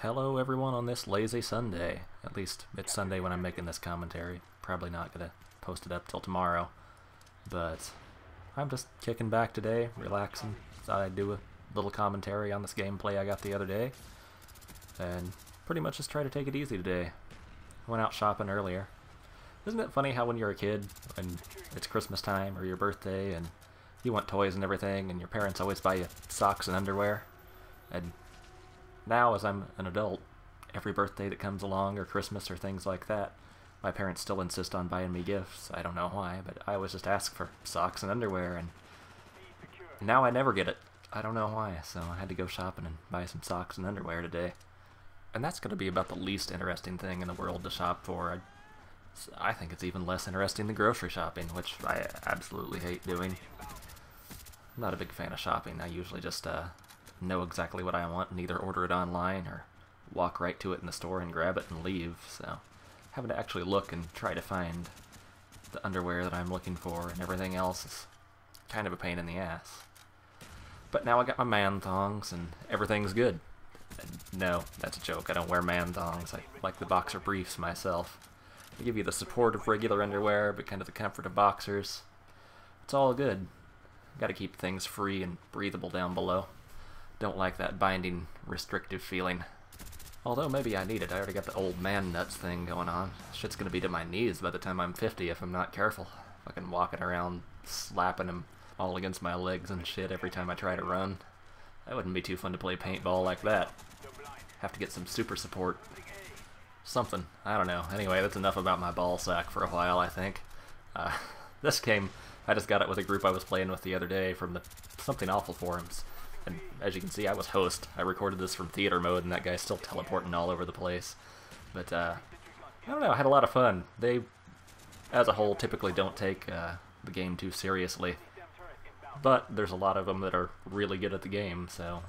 Hello everyone on this lazy Sunday. At least it's Sunday when I'm making this commentary. Probably not gonna post it up till tomorrow. But I'm just kicking back today, relaxing. Thought I'd do a little commentary on this gameplay I got the other day. And pretty much just try to take it easy today. Went out shopping earlier. Isn't it funny how when you're a kid, and it's Christmas time or your birthday, and you want toys and everything, and your parents always buy you socks and underwear? And now, as I'm an adult, every birthday that comes along, or Christmas, or things like that, my parents still insist on buying me gifts. I don't know why, but I always just ask for socks and underwear, and now I never get it. I don't know why, so I had to go shopping and buy some socks and underwear today. And that's going to be about the least interesting thing in the world to shop for. I think it's even less interesting than grocery shopping, which I absolutely hate doing. I'm not a big fan of shopping. I usually just know exactly what I want and either order it online or walk right to it in the store and grab it and leave. So having to actually look and try to find the underwear that I'm looking for and everything else is kind of a pain in the ass. But now I got my man thongs and everything's good. And no, that's a joke. I don't wear man thongs. I like the boxer briefs myself. They give you the support of regular underwear, but kind of the comfort of boxers. It's all good. Gotta keep things free and breathable down below. Don't like that binding, restrictive feeling. Although maybe I need it. I already got the old man nuts thing going on. Shit's gonna be to my knees by the time I'm 50 if I'm not careful. Fucking walking around, slapping them all against my legs and shit every time I try to run. That wouldn't be too fun to play paintball like that. Have to get some super support. Something. I don't know. Anyway, that's enough about my ball sack for a while, I think. This game, I just got it with a group I was playing with the other day from the Something Awful forums. And as you can see, I was host. I recorded this from theater mode, and that guy's still teleporting all over the place. But, I don't know, I had a lot of fun. They, as a whole, typically don't take the game too seriously. But there's a lot of them that are really good at the game, so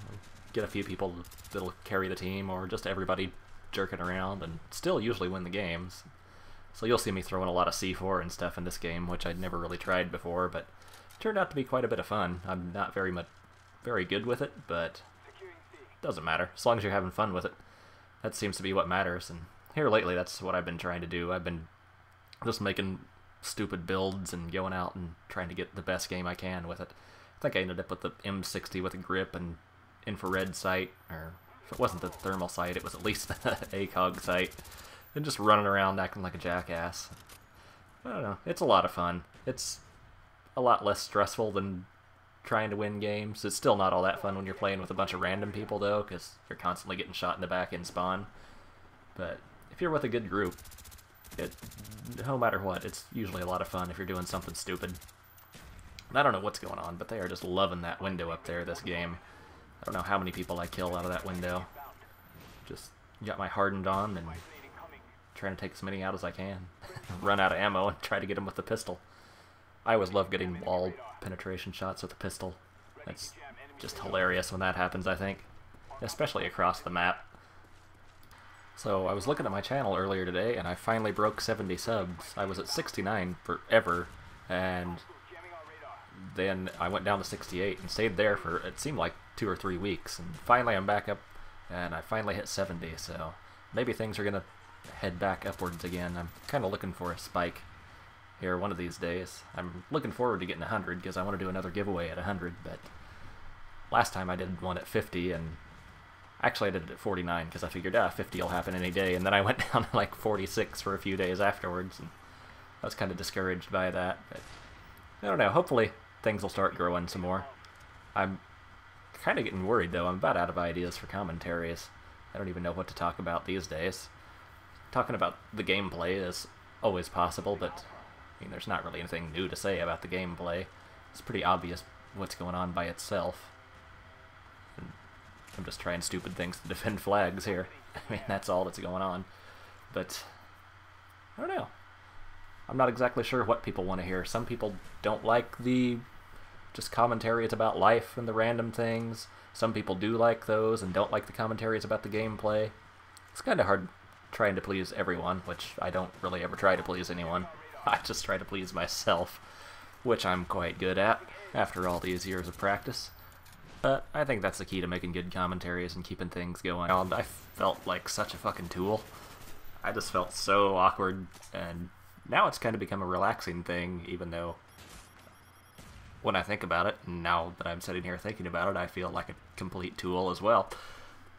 get a few people that'll carry the team, or just everybody jerking around, and still usually win the games. So you'll see me throwing a lot of C4 and stuff in this game, which I'd never really tried before, but it turned out to be quite a bit of fun. I'm not very good with it, but it doesn't matter, as long as you're having fun with it. That seems to be what matters, and here lately that's what I've been trying to do. I've been just making stupid builds and going out and trying to get the best game I can with it. I think I ended up with the M60 with a grip and infrared sight, or if it wasn't the thermal sight, it was at least the ACOG sight, and just running around acting like a jackass. I don't know, it's a lot of fun. It's a lot less stressful than trying to win games. It's still not all that fun when you're playing with a bunch of random people, though, because you're constantly getting shot in the back in spawn. But if you're with a good group, no matter what, it's usually a lot of fun if you're doing something stupid. I don't know what's going on, but they are just loving that window up there this game. I don't know how many people I kill out of that window. Just got my hardened on and trying to take as many out as I can. Run out of ammo and try to get them with the pistol. I always love getting wall penetration shots with a pistol. That's just hilarious when that happens, I think. Especially across the map. So I was looking at my channel earlier today, and I finally broke 70 subs. I was at 69 forever, and then I went down to 68 and stayed there for, it seemed like, 2 or 3 weeks. And finally I'm back up, and I finally hit 70, so maybe things are going to head back upwards again. I'm kind of looking for a spike here one of these days. I'm looking forward to getting 100, because I want to do another giveaway at 100, but last time I did one at 50, and actually I did it at 49, because I figured, 50 will happen any day, and then I went down to like 46 for a few days afterwards, and I was kind of discouraged by that, but I don't know, hopefully things will start growing some more. I'm kind of getting worried, though. I'm about out of ideas for commentaries. I don't even know what to talk about these days. Talking about the gameplay is always possible, but I mean, there's not really anything new to say about the gameplay. It's pretty obvious what's going on by itself. And I'm just trying stupid things to defend flags here. I mean, that's all that's going on. But I don't know. I'm not exactly sure what people want to hear. Some people don't like the just commentaries about life and the random things. Some people do like those and don't like the commentaries about the gameplay. It's kind of hard trying to please everyone, which I don't really ever try to please anyone. I just try to please myself, which I'm quite good at after all these years of practice. But I think that's the key to making good commentaries and keeping things going. I felt like such a fucking tool. I just felt so awkward, and now it's kind of become a relaxing thing, even though when I think about it, and now that I'm sitting here thinking about it, I feel like a complete tool as well.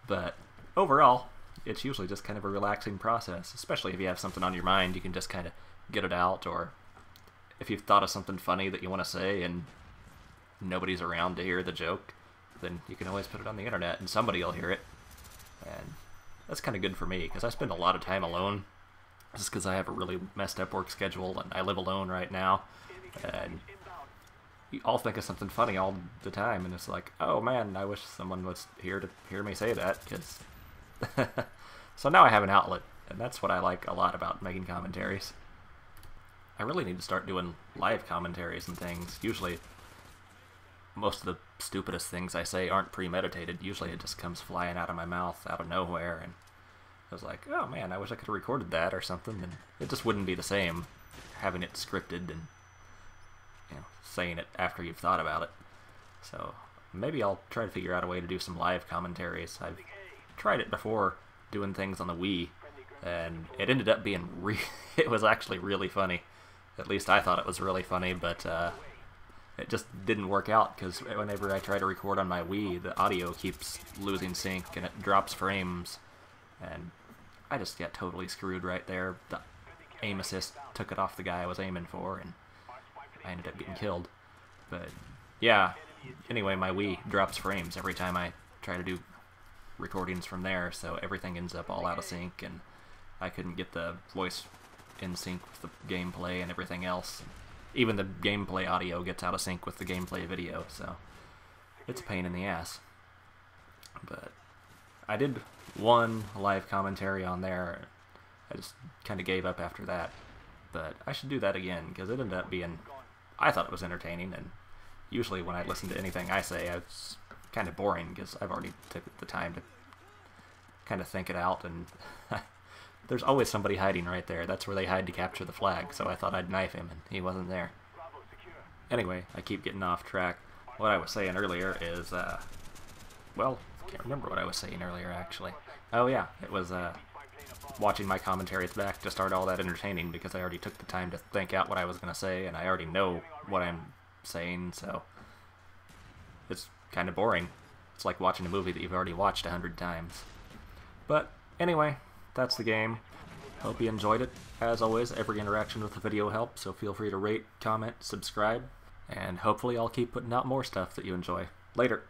But overall, it's usually just kind of a relaxing process, especially if you have something on your mind, you can just kind of get it out, or if you've thought of something funny that you want to say and nobody's around to hear the joke, then you can always put it on the internet and somebody will hear it. And that's kind of good for me, because I spend a lot of time alone, just because I have a really messed up work schedule and I live alone right now, and I'll think of something funny all the time, and it's like, oh man, I wish someone was here to hear me say that, because... So now I have an outlet, and that's what I like a lot about making commentaries. I really need to start doing live commentaries and things. Usually, most of the stupidest things I say aren't premeditated. Usually it just comes flying out of my mouth out of nowhere, and I was like, oh man, I wish I could have recorded that or something, and it just wouldn't be the same having it scripted and, you know, saying it after you've thought about it. So maybe I'll try to figure out a way to do some live commentaries. I've tried it before, doing things on the Wii, and it ended up being it was actually really funny. At least I thought it was really funny, but it just didn't work out, because whenever I try to record on my Wii, the audio keeps losing sync and it drops frames, and I just got totally screwed right there. The aim assist took it off the guy I was aiming for, and I ended up getting killed. But yeah, anyway, my Wii drops frames every time I try to do recordings from there, so everything ends up all out of sync, and I couldn't get the voice in sync with the gameplay and everything else. Even the gameplay audio gets out of sync with the gameplay video, so it's a pain in the ass. But I did one live commentary on there. I just kind of gave up after that, but I should do that again, because it ended up being, I thought it was entertaining, and usually when I listen to anything I say, it's kind of boring, because I've already took the time to kind of think it out, and there's always somebody hiding right there. That's where they hide to capture the flag, so I thought I'd knife him, and he wasn't there. Anyway, I keep getting off track. What I was saying earlier is, well, I can't remember what I was saying earlier, actually. Oh yeah, it was, watching my commentaries back just aren't all that entertaining, because I already took the time to think out what I was going to say, and I already know what I'm saying, so it's kind of boring. It's like watching a movie that you've already watched 100 times. But anyway, that's the game. Hope you enjoyed it. As always, every interaction with the video helps, so feel free to rate, comment, subscribe, and hopefully I'll keep putting out more stuff that you enjoy. Later.